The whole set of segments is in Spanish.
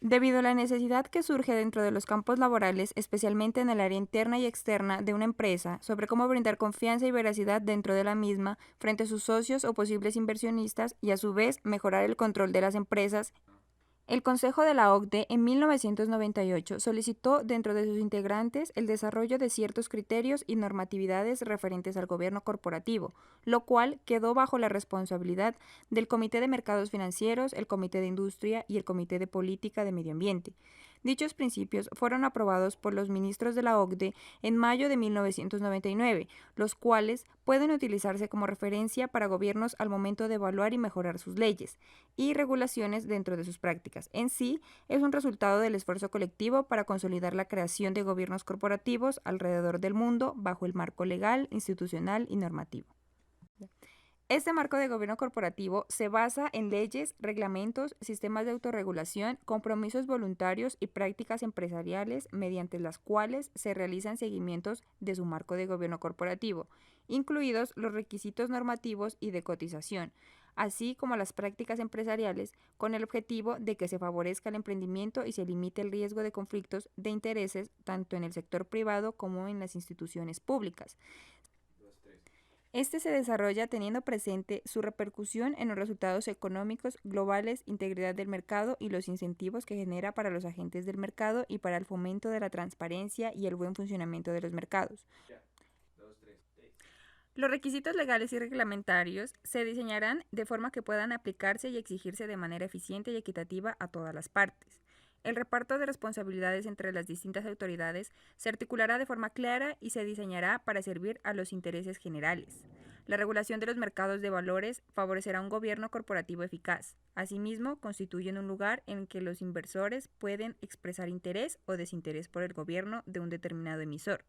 Debido a la necesidad que surge dentro de los campos laborales, especialmente en el área interna y externa de una empresa, sobre cómo brindar confianza y veracidad dentro de la misma frente a sus socios o posibles inversionistas y a su vez mejorar el control de las empresas, el Consejo de la OCDE en 1998 solicitó dentro de sus integrantes el desarrollo de ciertos criterios y normatividades referentes al gobierno corporativo, lo cual quedó bajo la responsabilidad del Comité de Mercados Financieros, el Comité de Industria y el Comité de Política de Medio Ambiente. Dichos principios fueron aprobados por los ministros de la OCDE en mayo de 1999, los cuales pueden utilizarse como referencia para gobiernos al momento de evaluar y mejorar sus leyes y regulaciones dentro de sus prácticas. En sí, es un resultado del esfuerzo colectivo para consolidar la creación de gobiernos corporativos alrededor del mundo bajo el marco legal, institucional y normativo. Este marco de gobierno corporativo se basa en leyes, reglamentos, sistemas de autorregulación, compromisos voluntarios y prácticas empresariales mediante las cuales se realizan seguimientos de su marco de gobierno corporativo, incluidos los requisitos normativos y de cotización, así como las prácticas empresariales, con el objetivo de que se favorezca el emprendimiento y se limite el riesgo de conflictos de intereses tanto en el sector privado como en las instituciones públicas. Este se desarrolla teniendo presente su repercusión en los resultados económicos globales, integridad del mercado y los incentivos que genera para los agentes del mercado y para el fomento de la transparencia y el buen funcionamiento de los mercados. Los requisitos legales y reglamentarios se diseñarán de forma que puedan aplicarse y exigirse de manera eficiente y equitativa a todas las partes. El reparto de responsabilidades entre las distintas autoridades se articulará de forma clara y se diseñará para servir a los intereses generales. La regulación de los mercados de valores favorecerá un gobierno corporativo eficaz. Asimismo, constituyen un lugar en que los inversores pueden expresar interés o desinterés por el gobierno de un determinado emisor.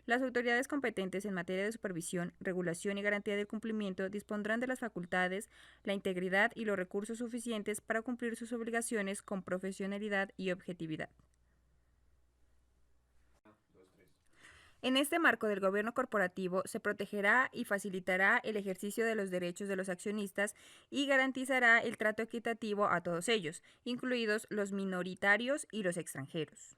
Las autoridades competentes en materia de supervisión, regulación y garantía del cumplimiento dispondrán de las facultades, la integridad y los recursos suficientes para cumplir sus obligaciones con profesionalidad y objetividad. En este marco del gobierno corporativo se protegerá y facilitará el ejercicio de los derechos de los accionistas y garantizará el trato equitativo a todos ellos, incluidos los minoritarios y los extranjeros.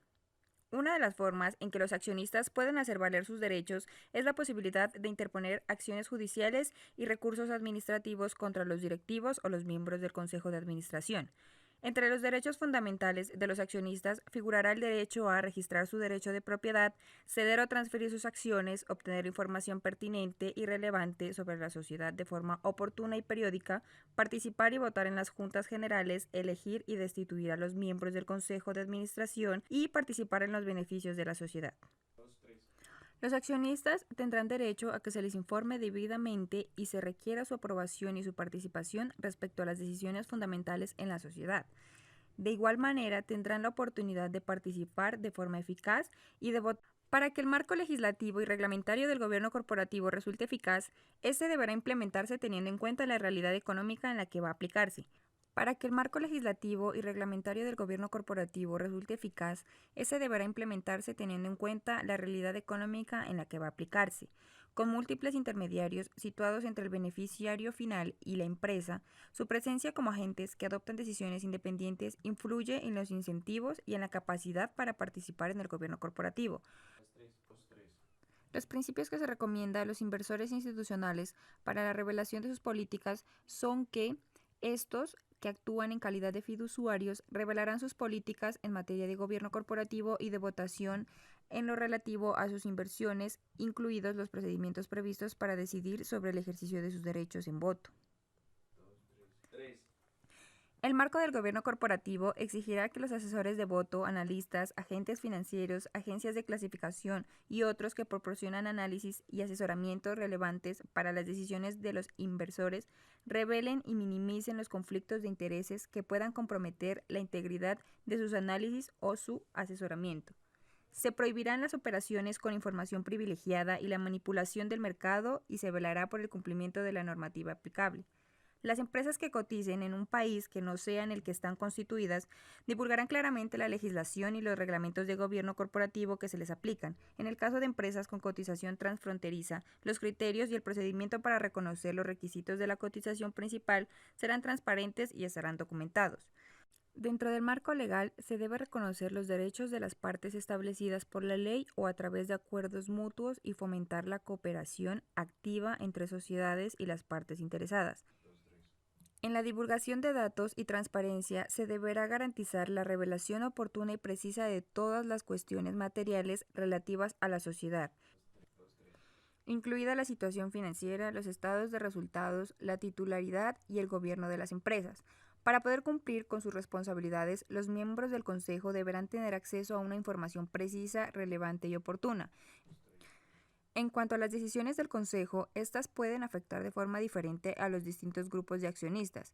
Una de las formas en que los accionistas pueden hacer valer sus derechos es la posibilidad de interponer acciones judiciales y recursos administrativos contra los directivos o los miembros del Consejo de Administración. Entre los derechos fundamentales de los accionistas figurará el derecho a registrar su derecho de propiedad, ceder o transferir sus acciones, obtener información pertinente y relevante sobre la sociedad de forma oportuna y periódica, participar y votar en las juntas generales, elegir y destituir a los miembros del Consejo de Administración y participar en los beneficios de la sociedad. Los accionistas tendrán derecho a que se les informe debidamente y se requiera su aprobación y su participación respecto a las decisiones fundamentales en la sociedad. De igual manera, tendrán la oportunidad de participar de forma eficaz y de votar. Para que el marco legislativo y reglamentario del gobierno corporativo resulte eficaz, este deberá implementarse teniendo en cuenta la realidad económica en la que va a aplicarse. Para que el marco legislativo y reglamentario del gobierno corporativo resulte eficaz, ese deberá implementarse teniendo en cuenta la realidad económica en la que va a aplicarse. Con múltiples intermediarios situados entre el beneficiario final y la empresa, su presencia como agentes que adoptan decisiones independientes influye en los incentivos y en la capacidad para participar en el gobierno corporativo. Los principios que se recomienda a los inversores institucionales para la revelación de sus políticas son que estos que actúan en calidad de fiduciarios revelarán sus políticas en materia de gobierno corporativo y de votación en lo relativo a sus inversiones, incluidos los procedimientos previstos para decidir sobre el ejercicio de sus derechos en voto. El marco del gobierno corporativo exigirá que los asesores de voto, analistas, agentes financieros, agencias de clasificación y otros que proporcionan análisis y asesoramiento relevantes para las decisiones de los inversores revelen y minimicen los conflictos de intereses que puedan comprometer la integridad de sus análisis o su asesoramiento. Se prohibirán las operaciones con información privilegiada y la manipulación del mercado y se velará por el cumplimiento de la normativa aplicable. Las empresas que coticen en un país que no sea en el que están constituidas divulgarán claramente la legislación y los reglamentos de gobierno corporativo que se les aplican. En el caso de empresas con cotización transfronteriza, los criterios y el procedimiento para reconocer los requisitos de la cotización principal serán transparentes y estarán documentados. Dentro del marco legal se debe reconocer los derechos de las partes establecidas por la ley o a través de acuerdos mutuos y fomentar la cooperación activa entre sociedades y las partes interesadas. En la divulgación de datos y transparencia se deberá garantizar la revelación oportuna y precisa de todas las cuestiones materiales relativas a la sociedad, incluida la situación financiera, los estados de resultados, la titularidad y el gobierno de las empresas. Para poder cumplir con sus responsabilidades, los miembros del Consejo deberán tener acceso a una información precisa, relevante y oportuna. En cuanto a las decisiones del Consejo, estas pueden afectar de forma diferente a los distintos grupos de accionistas.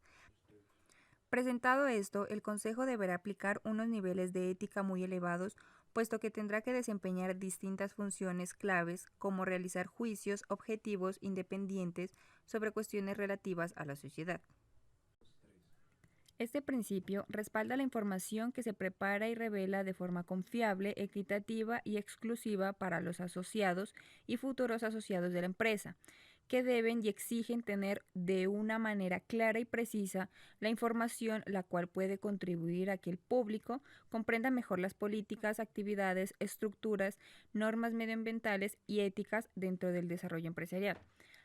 Presentado esto, el Consejo deberá aplicar unos niveles de ética muy elevados, puesto que tendrá que desempeñar distintas funciones claves, como realizar juicios objetivos independientes sobre cuestiones relativas a la sociedad. Este principio respalda la información que se prepara y revela de forma confiable, equitativa y exclusiva para los asociados y futuros asociados de la empresa, que deben y exigen tener de una manera clara y precisa la información la cual puede contribuir a que el público comprenda mejor las políticas, actividades, estructuras, normas medioambientales y éticas dentro del desarrollo empresarial.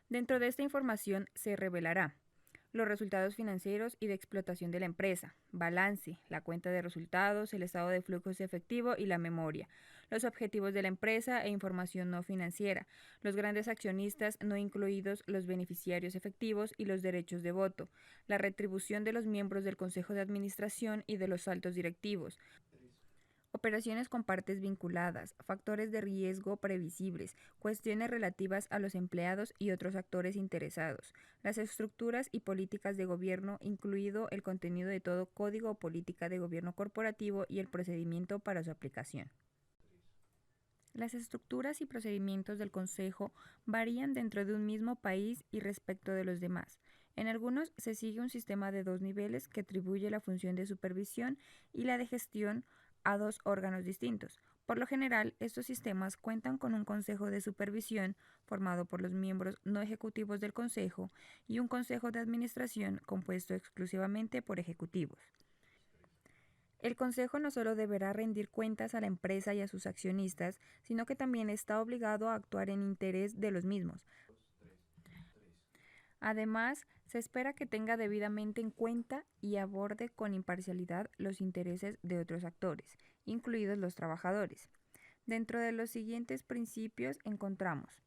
Dentro de esta información se revelará los resultados financieros y de explotación de la empresa, balance, la cuenta de resultados, el estado de flujos de efectivo y la memoria, los objetivos de la empresa e información no financiera, los grandes accionistas no incluidos los beneficiarios efectivos y los derechos de voto, la retribución de los miembros del Consejo de Administración y de los altos directivos, operaciones con partes vinculadas, factores de riesgo previsibles, cuestiones relativas a los empleados y otros actores interesados, las estructuras y políticas de gobierno, incluido el contenido de todo código o política de gobierno corporativo y el procedimiento para su aplicación. Las estructuras y procedimientos del Consejo varían dentro de un mismo país y respecto de los demás. En algunos se sigue un sistema de dos niveles que atribuye la función de supervisión y la de gestión a dos órganos distintos. Por lo general, estos sistemas cuentan con un consejo de supervisión formado por los miembros no ejecutivos del consejo y un consejo de administración compuesto exclusivamente por ejecutivos. El consejo no solo deberá rendir cuentas a la empresa y a sus accionistas, sino que también está obligado a actuar en interés de los mismos. Además, se espera que tenga debidamente en cuenta y aborde con imparcialidad los intereses de otros actores, incluidos los trabajadores. Dentro de los siguientes principios encontramos: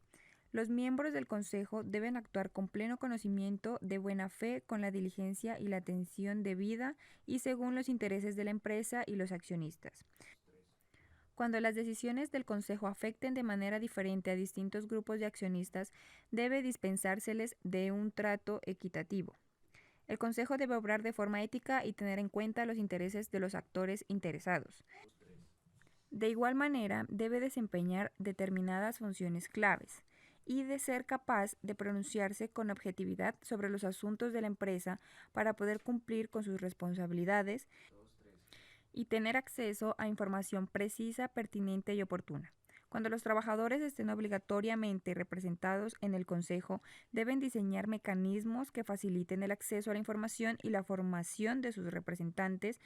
los miembros del Consejo deben actuar con pleno conocimiento, de buena fe, con la diligencia y la atención debida y según los intereses de la empresa y los accionistas. Cuando las decisiones del Consejo afecten de manera diferente a distintos grupos de accionistas, debe dispensárseles de un trato equitativo. El Consejo debe obrar de forma ética y tener en cuenta los intereses de los actores interesados. De igual manera, debe desempeñar determinadas funciones claves y de ser capaz de pronunciarse con objetividad sobre los asuntos de la empresa para poder cumplir con sus responsabilidades y tener acceso a información precisa, pertinente y oportuna. Cuando los trabajadores estén obligatoriamente representados en el Consejo, deben diseñar mecanismos que faciliten el acceso a la información y la formación de sus representantes,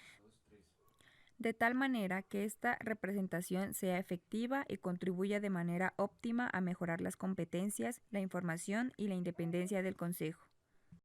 de tal manera que esta representación sea efectiva y contribuya de manera óptima a mejorar las competencias, la información y la independencia del Consejo.